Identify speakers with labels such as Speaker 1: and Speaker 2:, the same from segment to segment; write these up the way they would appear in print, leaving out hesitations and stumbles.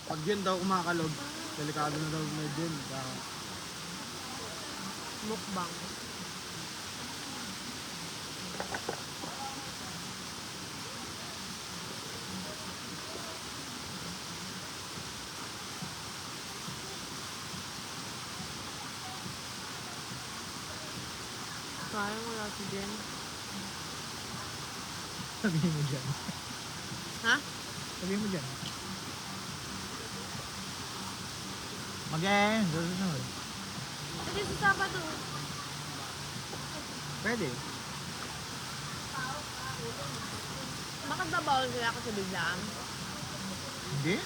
Speaker 1: Pag yun daw kumakalog, delikado na daw may din.
Speaker 2: Mukbang. Sayang wala si Jen.
Speaker 3: Sabihin mo dyan.
Speaker 2: Ha?
Speaker 3: Sabihin mo dyan. Mag-end. Susunod.
Speaker 2: Kasi sa Sabado.
Speaker 3: Pwede.
Speaker 2: Bakit ba bawal sila kasi biglaan?
Speaker 3: Hindi.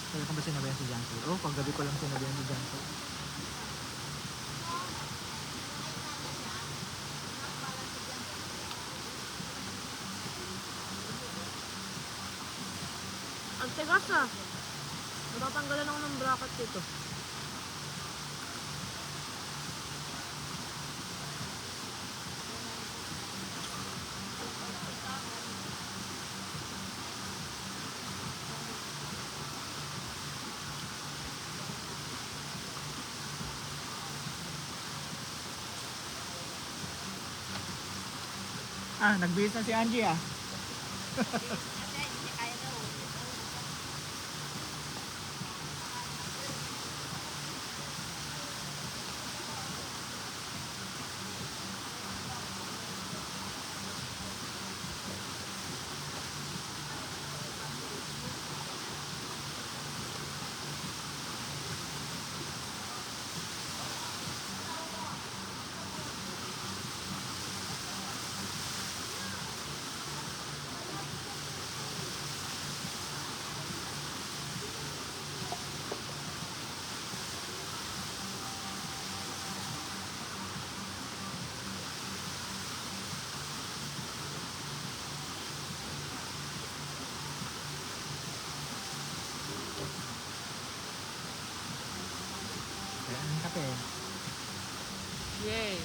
Speaker 3: Kaya ka ba sinabihan si Jansu? Oh, paggabi ko lang sinabihan si Jansu.
Speaker 2: Ang tigas ah. Matatanggalan ako ng bracket dito.
Speaker 3: Ah, nagbihis na si Angie ah. Kaya ang kape.
Speaker 2: Yay!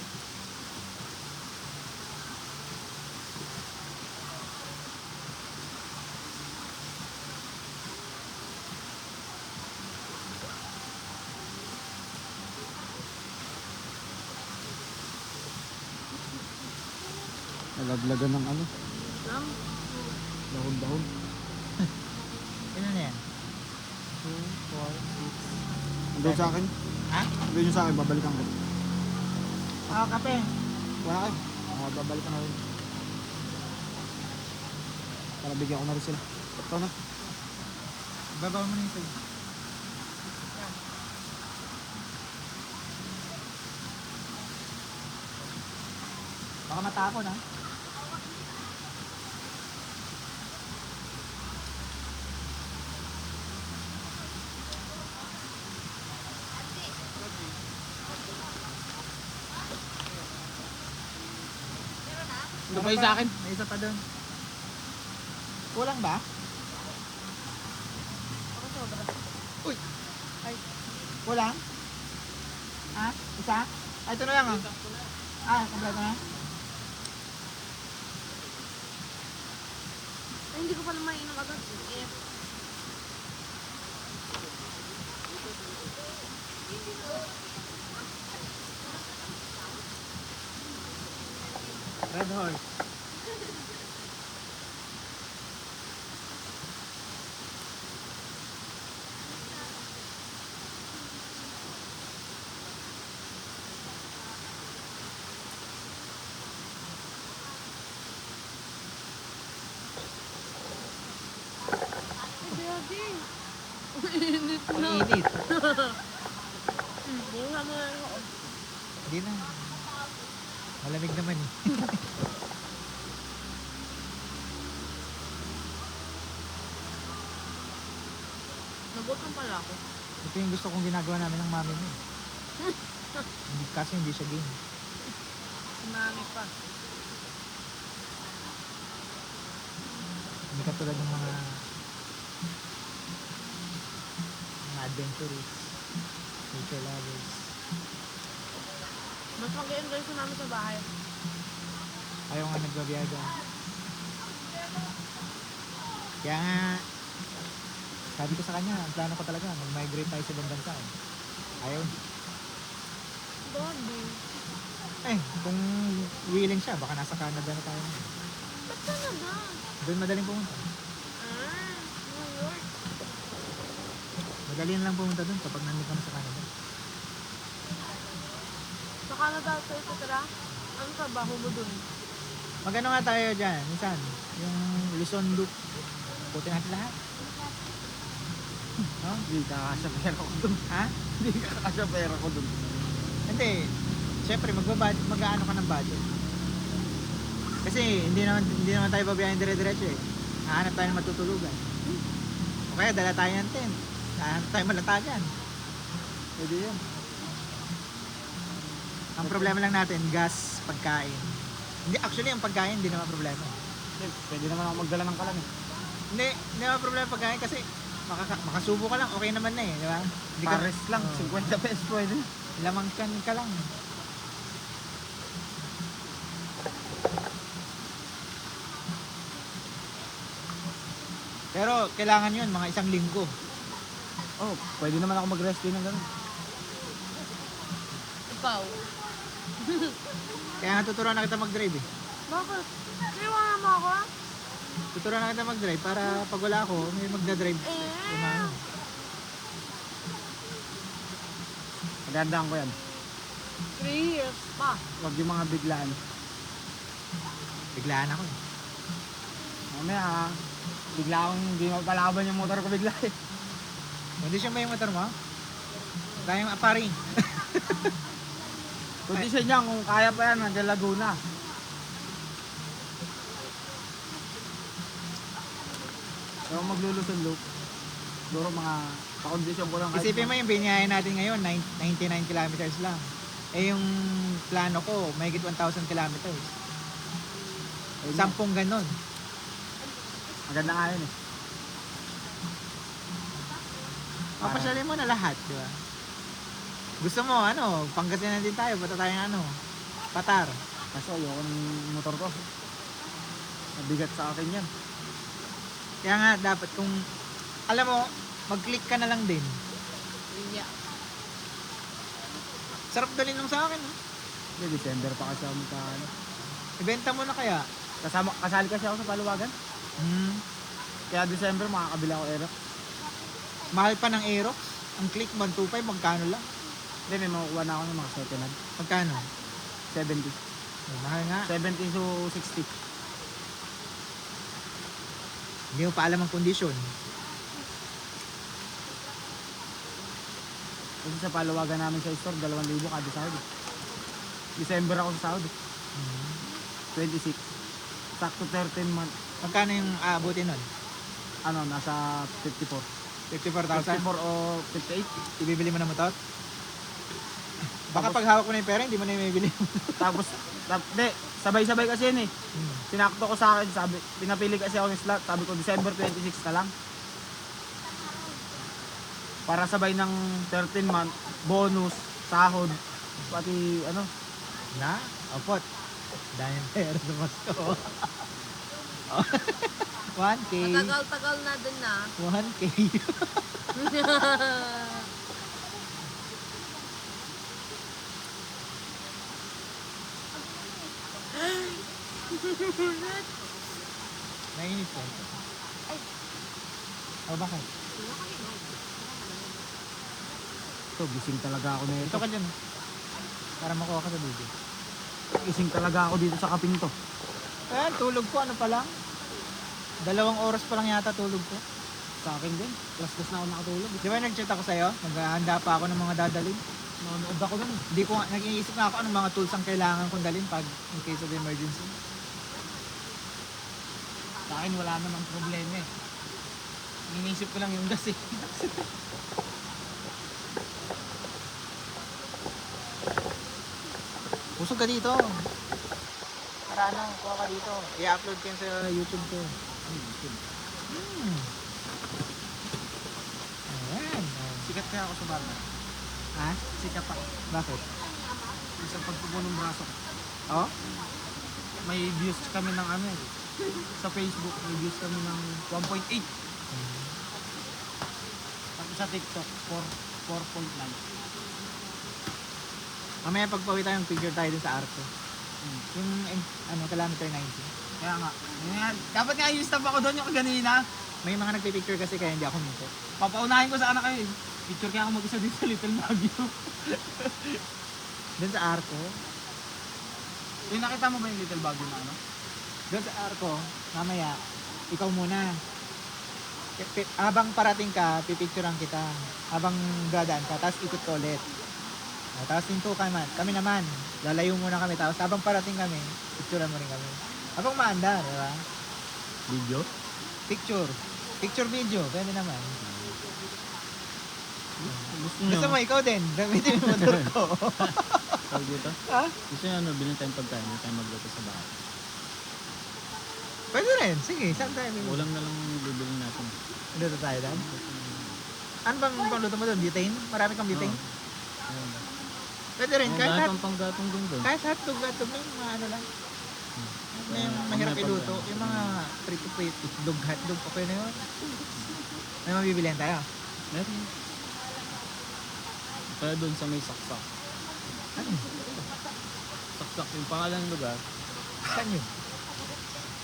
Speaker 1: Nalaglagan ng ano,
Speaker 2: Lang?
Speaker 1: dahon-dahon.
Speaker 3: Ilan na yan? 2, 4, 6.
Speaker 1: Andun sa akin.
Speaker 3: Ha?
Speaker 1: Andun yung sa akin, babalikan ko.
Speaker 3: Ah, kape.
Speaker 1: Wala kayo. Babalikan na rin. Para bigyan ko na rin sila. Ito na.
Speaker 3: Babaw mo na yung sa'yo. Baka matapon ha.
Speaker 1: Ito pa yung sa akin.
Speaker 3: May isa pa doon. Kulang ba?
Speaker 2: Ako sobra.
Speaker 1: Uy!
Speaker 2: Ay,
Speaker 3: Kulang? Ha? Isa? Ay, ito na lang ah. Ah, kompleto na?
Speaker 2: ay hindi ko pala mainom agad. Eh,
Speaker 3: Red Horse.
Speaker 2: Daddy! Init na.
Speaker 3: Init.
Speaker 2: Buha mo na ako.
Speaker 3: Hindi na. Malamig naman eh.
Speaker 2: Nagutom pala ako.
Speaker 3: Ito yung gusto kong ginagawa namin ng mami mo. Hindi, kasi hindi siya game.
Speaker 2: Umami pa.
Speaker 3: Hindi katulad ng mga adventurists, nature lovers.
Speaker 2: Mas mag-enjoy sa namin sa bahay.
Speaker 3: Ayaw nga nagbabiyaga. Kaya nga, Sabi ko sa kanya, ang plano ko talaga, mag-migrate tayo sa ibang bansa. Eh. Ayaw.
Speaker 2: Bobby.
Speaker 3: Eh, kung willing siya, baka nasa Canada na tayo.
Speaker 2: Ba't ka na ba?
Speaker 3: Doon madaling pumunta.
Speaker 2: New York.
Speaker 3: Madali na lang pumunta doon kapag nandito ka na sa Canada.
Speaker 2: Sa Canada sa ito, tira? Ano trabaho mo dun?
Speaker 3: Magano nga tayo dyan, minsan, yung Luzon Loop. Puti natin lahat. No?
Speaker 1: Hindi kakasya pera ko dun.
Speaker 3: Ha?
Speaker 1: Hindi kakasya pera ko dun.
Speaker 3: Hindi. Siyempre, mag-aano ka ng budget. Kasi hindi naman tayo babiyahin dire-diretso eh. Hahanap tayo ng matutulugan. O kaya dala tayo ng tent. Hahanap tayo malatagan.
Speaker 1: Pwede yun.
Speaker 3: Ang problema lang natin, gas, pagkain. Hindi, actually, ang pagkain, hindi naman problema.
Speaker 1: Pwede naman ako magdala ng kalan eh.
Speaker 3: Hindi naman problema pagkain kasi makasubo ka lang, okay naman na eh, di ba? Hindi ka,
Speaker 1: Pares lang,
Speaker 3: Oo.
Speaker 1: 50 pesos pwede.
Speaker 3: lamang kan ka lang. Pero kailangan yun, mga 1 linggo.
Speaker 1: Oh, pwede naman ako mag-rest din ng ganun.
Speaker 2: Ikaw.
Speaker 3: Kaya nga tuturuan na kita mag-drive eh.
Speaker 2: Bakit? Iwanan mo ako?
Speaker 3: Tuturuan na kita mag-drive para pag wala ako, may magdadrive. Kumain.
Speaker 1: Magandaan ko yan.
Speaker 2: 3 years pa.
Speaker 1: Huwag yung mga biglaan.
Speaker 3: Biglaan ako eh.
Speaker 1: Mamaya, bigla akong hindi mapalaban yung motor ko bigla eh.
Speaker 3: Kondisyon ba yung motor mo? Tayong apari.
Speaker 1: Kondisyon niya, kung kaya pa yan, nandiyan Laguna. Pero magluluson loop. Siguro mga pakondisyon ko lang. kahit
Speaker 3: Isipin mo yung biniyahe natin ngayon, 99 kilometers lang. Eh yung plano ko, mahigit 1,000 kilometers.
Speaker 1: Ayun.
Speaker 3: 10 ganon.
Speaker 1: Maganda nga yun eh.
Speaker 3: Papasyalin mo na lahat, di ba? Gusto mo, ano, Pangasinan din tayo, bata tayong ano, Patar.
Speaker 1: Kaso ayoko ng motor ko. Mabigat sa akin yan.
Speaker 3: Kaya nga, dapat kung, alam mo, mag-click ka na lang din.
Speaker 2: Yeah.
Speaker 3: Sarap dalhin nung sa akin, no?
Speaker 1: Hindi, December pa kasi ako magkano.
Speaker 3: Ibenta mo na kaya.
Speaker 1: Kasali kasi ako sa paluwagan.
Speaker 3: Hmm.
Speaker 1: Kaya December makakabila ako Aerox.
Speaker 3: Mahal pa ng Aerox. Ang click 125, magkano lang?
Speaker 1: Hindi, may makukuha na ako ng mga second hand.
Speaker 3: Magkano?
Speaker 1: 70.
Speaker 3: Oh, mahal nga.
Speaker 1: 70 to 60.
Speaker 3: Hindi mo pa alam ang kondisyon.
Speaker 1: Kasi sa paluwagan namin sa store, 2,000 kada sahod. December ako sa sahod. 26. Sakto 13 month.
Speaker 3: Magkano yung aabutin nun?
Speaker 1: Ano, nasa 54.
Speaker 3: 54,000?
Speaker 1: 54 o 58.
Speaker 3: Ibibili mo na motor? Baka pag hawak mo na yung pera, hindi mo na yung ibibili.
Speaker 1: Tapos, hindi, sabay-sabay kasi yun eh.
Speaker 3: Hmm.
Speaker 1: Sinakto ko sa akin, sabi, pinapili kasi ako ng slot. Sabi ko, December 26 na lang. Para sabay ng 13 month, bonus, sahod, pati ano.
Speaker 3: Na? Opot. Dahil pera sa Pasko. 1K.
Speaker 2: Matagal-tagal na din na.
Speaker 3: 1K. Nainis ko.
Speaker 2: Ay.
Speaker 3: O bakit?
Speaker 1: Ito, gising talaga ako na
Speaker 3: Ito
Speaker 1: ito.
Speaker 3: ka dyan. Para makuha ka sa video.
Speaker 1: Gising talaga ako dito sa kaping to.
Speaker 3: Ayan, tulog ko. Ano pa lang? 2 oras pa lang yata tulog ko.
Speaker 1: Sa akin din. Plus na ako nakatulog.
Speaker 3: Di ba nag-chat ako sa'yo? Naghahanda pa ako ng mga dadalhin.
Speaker 1: Nanonood ako dun.
Speaker 3: Hindi ko nga, nag-iisip na ako anong mga tools ang kailangan kong dalhin pag in case of emergency.
Speaker 1: Sa akin wala namang problema eh. Inisip ko lang yung gas eh.
Speaker 3: Pusog ka dito. Para ano, kuha ka dito. I-upload ko yun sa YouTube ko. Ayan.
Speaker 1: Sikat kaya ako sa banda.
Speaker 3: Ha?
Speaker 1: Sikat ako.
Speaker 3: Bakit?
Speaker 1: Sa pagpupo ng braso ko.
Speaker 3: Oh?
Speaker 1: May views kami ng ano eh. Sa Facebook, may views kami ng 1.8. sa TikTok, 4.9.
Speaker 3: Mamaya pagpawi tayong picture tayo dun sa Arco. Yung kilometer 90.
Speaker 1: Kaya nga. Yan. Dapat nga yung stop ako doon yung kaganina.
Speaker 3: May mga nagpipicture kasi kaya hindi ako minsan.
Speaker 1: Papaunahin ko sana kayo. Picture kaya ako mag-isa dito sa Little Baguio.
Speaker 3: Dun sa Arco,
Speaker 1: Yung nakita mo ba yung Little Baguio na ano?
Speaker 3: dun sa Arco, mamaya, ikaw muna. Habang parating ka, pipicturean kita. Habang dadaan ka, tapos ikot ka ulit. Tapos hinto ka naman. Kami naman, lalayo muna kami. Tapos habang parating kami, picturean mo rin kami. Habang maandar, di ba?
Speaker 4: Video?
Speaker 3: Picture. Picture video, pwede naman.
Speaker 4: Gusto
Speaker 3: Gusto mo, ikaw din. Gamitin mo motor ko.
Speaker 4: Tawag dito?
Speaker 3: Ha?
Speaker 4: Gusto nyo bilhin tayong pagkain, hindi tayo magluto sa bahay.
Speaker 3: Pwede rin. Sige, saan tayo?
Speaker 4: Ulam na lang bibili natin.
Speaker 3: Luto tayo doon. Ano bang pangluto mo doon? Butane? Marami kang butane?
Speaker 4: Ayun.
Speaker 3: Pwede rin.
Speaker 4: Oh,
Speaker 3: Kahit
Speaker 4: dahil pang panggatong din doon.
Speaker 3: kahit hotdog lang, mga ano lang. Na yung mahirap iluto. Yung mga prito-prito, itlog, hotdog, okay na yun. May mabibilihan tayo.
Speaker 4: Meron. Kaya doon sa may saksak.
Speaker 3: Ano?
Speaker 4: Saksak, yung pangalan ng lugar.
Speaker 3: Saan yun?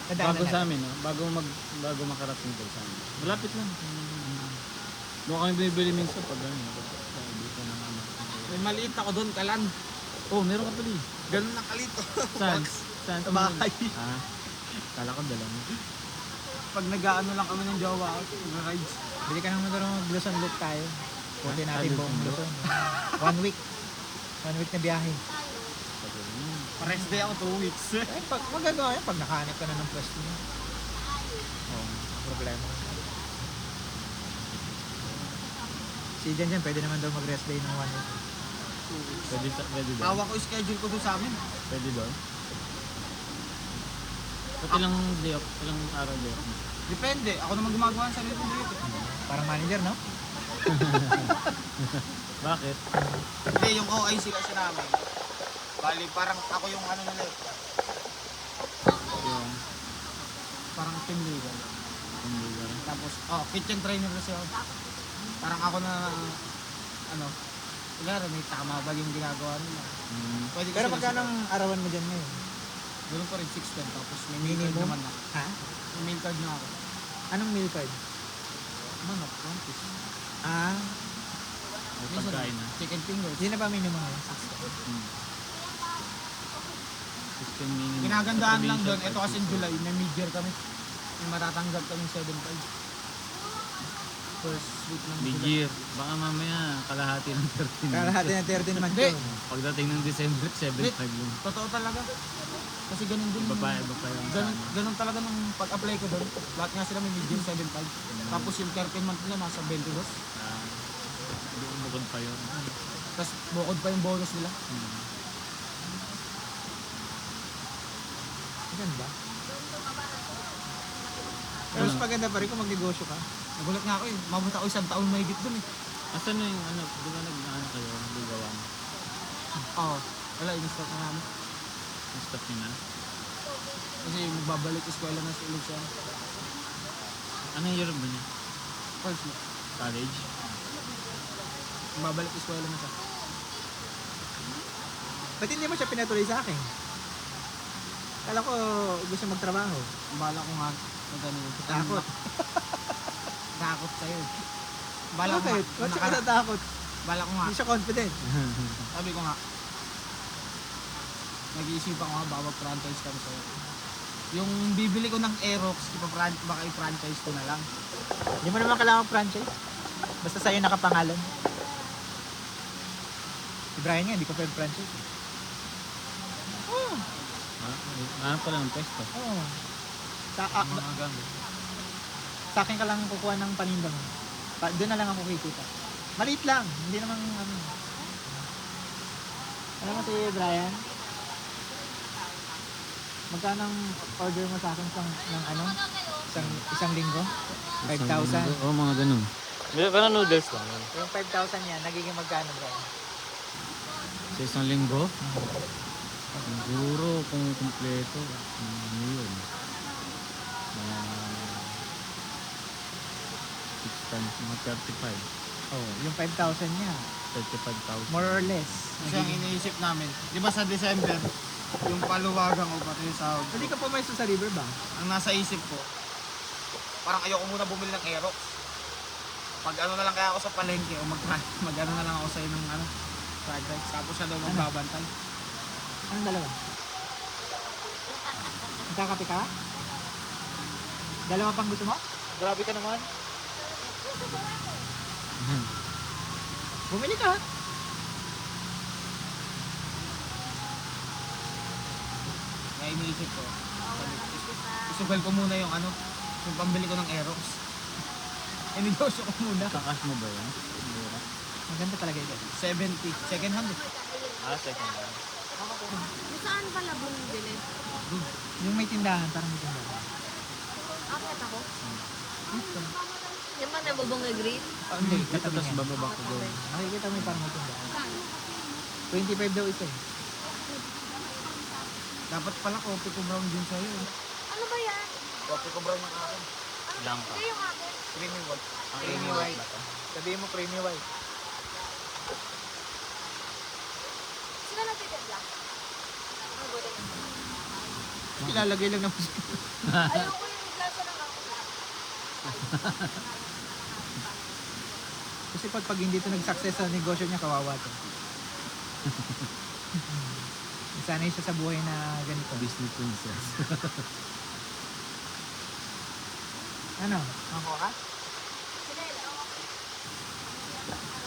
Speaker 4: Bago sa amin, no? Bago makarating doon sa amin. Malapit lang. Doon kami binibili minsan pag ano. Dito na ano.
Speaker 1: May maliit ako doon, kalan.
Speaker 4: Oh, meron ka pala eh.
Speaker 1: Ganun na kalito.
Speaker 4: Saan? Saan?
Speaker 1: Sa bahay.
Speaker 4: Ah, kala ko dala mo.
Speaker 1: Pag nag-ano lang kami ng jowa ko, nag-rides.
Speaker 3: Bili ka ng motor mo, Luzon loop tayo. Puti natin
Speaker 4: Luzon
Speaker 3: buong
Speaker 4: loop.
Speaker 3: Luzon. 1 week. 1 week na biyahe.
Speaker 1: Pares day ako 2 weeks.
Speaker 3: Eh, pag magagawa yun, pag nakahanap ka na ng pwesto mo.
Speaker 4: Oh.
Speaker 3: Problema. Si Jan pwede naman daw mag-rest day ng 1 week.
Speaker 4: Pwede doon.
Speaker 1: Tawa ko yung schedule ko doon sa amin.
Speaker 4: Pwede doon. Ba't ilang day off? Ilang araw day off?
Speaker 1: Depende. Ako naman gumagawa ng sarili ko dito.
Speaker 3: Parang manager, no?
Speaker 4: Bakit?
Speaker 1: Hindi, yung OIC kasi namin. Bali, parang ako yung ano nila eh.
Speaker 4: Yung
Speaker 1: Parang team leader.
Speaker 4: yung lugar.
Speaker 1: Tapos, kitchen trainer kasi ako. Parang ako na, ano, kunyari may tama ba yung ginagawa nila. Pwede ko
Speaker 3: Pero
Speaker 1: sila
Speaker 3: magkano
Speaker 1: sila.
Speaker 3: ang arawan mo dyan ngayon?
Speaker 1: Ganun pa rin 610. Tapos may meal card
Speaker 3: Minimum?
Speaker 1: naman na.
Speaker 3: Ha?
Speaker 1: May meal card na ako.
Speaker 3: Anong meal card?
Speaker 1: Manok, one-piece.
Speaker 3: Ah,
Speaker 4: May
Speaker 1: Minsan,
Speaker 4: pagkain na.
Speaker 1: chicken fingers.
Speaker 3: yun na ba minimum yun?
Speaker 4: 16 minutes.
Speaker 1: Ginagandahan lang doon.
Speaker 4: Provincial
Speaker 1: Ito kasi
Speaker 4: party.
Speaker 1: July, may mid-year kami. May matatanggap kami 7.5. First week ng July.
Speaker 4: Mid-year. Baka mamaya kalahati ng 13.
Speaker 3: Kalahati na 30 naman
Speaker 1: Hindi.
Speaker 3: to.
Speaker 4: Pagdating ng December, 7.5 yung
Speaker 1: Totoo talaga. Kasi ganun din.
Speaker 4: iba pa yung
Speaker 1: Ganun talaga nung pag-apply ko doon. Lahat nga sila may mid-year 7.5. Tapos yung 13 month nila nasa 22.
Speaker 4: bukod pa yun.
Speaker 1: Tapos bukod pa yung bonus nila.
Speaker 3: Ganda. Pero mas maganda pa rin kung magnegosyo ka.
Speaker 1: Nagulat nga ako eh. Mabot ako 1 taon mahigit doon eh.
Speaker 4: Asan na yung ano, di ba nag-ano kayo, ligawan?
Speaker 1: Oo. Wala, in-start na namin.
Speaker 4: Yung stuff nyo na?
Speaker 1: Kasi magbabalik eskwela na sa Ilocos.
Speaker 4: Anong year ba niya?
Speaker 1: First week.
Speaker 4: College?
Speaker 1: Magbabalik eskwela na siya.
Speaker 3: Ba't hindi mo siya pinatuloy sa akin? Kala ko gusto magtrabaho.
Speaker 1: Bala ko nga. Magano.
Speaker 3: Takot.
Speaker 1: Takot sa'yo eh. Bala ko nga.
Speaker 3: Bakit? Ba't siya
Speaker 1: nakara-
Speaker 3: natatakot?
Speaker 1: Bala ko nga.
Speaker 3: Hindi siya confident.
Speaker 1: Sabi ko nga. Nag-iisipan ko nga baka mag-franchise kami sa'yo. Yung bibili ko ng Aerox, baka i-franchise ko na lang.
Speaker 3: Hindi mo naman kailangan franchise. Basta sa'yo nakapangalan. Si Brian nga, hindi ko pwede franchise.
Speaker 4: Hanap pa lang ng pesto.
Speaker 3: Oo. Sa,
Speaker 4: Mga gamit.
Speaker 3: sa akin ka lang kukuha ng paninda mo. Doon na lang ako kikita. Maliit lang. Hindi naman ano. Alam mo si Brian? Magkano ang order mo sa akin ng ano? Isang linggo? 5,000.
Speaker 4: Oo, mga ganun. Parang noodles lang.
Speaker 3: Yung 5,000 yan, nagiging magkano Brian?
Speaker 4: Sa isang linggo? Siguro kung kumpleto. Ano yun? Mga 6 times, mga 35.
Speaker 3: Oh, yung 5,000 niya,
Speaker 4: 35,000.
Speaker 3: more or less.
Speaker 1: Kasi ang iniisip namin, di ba sa December, yung paluwagan ko pati yung sahod ko,
Speaker 3: Hindi ka pumayso sa riverbank.
Speaker 1: ang nasa isip ko, parang ayoko muna bumili ng Aerox. Pag ano na lang kaya ako sa palengke o mag ano na lang ako sa ng ano, fried rice. Tapos siya daw magbabantay.
Speaker 3: Anong dalawa? Nagkakape ka? Dalawa pang gusto mo? Grabe ka naman. Bumili ka.
Speaker 1: Kaya iniisip ko, isugal ko muna yung ano, yung pambili ko ng Aerox. Negosyo ko muna.
Speaker 4: Kakash mo ba yan?
Speaker 3: Maganda talaga ito.
Speaker 1: 70, second hand.
Speaker 4: Second hand.
Speaker 2: Saan pala bumili?
Speaker 3: Yung may tindahan, parang may tindahan.
Speaker 2: Akit ako.
Speaker 3: Dito.
Speaker 2: Yung ba nabubong na green?
Speaker 3: Hindi,
Speaker 4: Dito
Speaker 3: katabi
Speaker 4: tapos
Speaker 3: niya.
Speaker 4: bababa ko doon.
Speaker 3: Makikita mo yung parang may tindahan.
Speaker 2: Saan?
Speaker 3: 25 daw isa eh.
Speaker 1: Dapat pala coffee ko brown din sa'yo.
Speaker 2: Ano ba yan?
Speaker 1: Coffee ko brown yung akin.
Speaker 2: Ano
Speaker 4: Lang ka.
Speaker 2: Hindi yung akin.
Speaker 1: Creamy white.
Speaker 3: Creamy white. Sabihin mo creamy white.
Speaker 2: Sila nagtitibla? Ano ba din?
Speaker 3: Ilalagay lang ng
Speaker 2: Ayoko yung glasa ng ako.
Speaker 3: Kasi pag hindi ito nag-success sa negosyo niya, kawawa to. Sanay siya sa buhay na ganito.
Speaker 4: Disney princess.
Speaker 3: Ano? Makuha ka?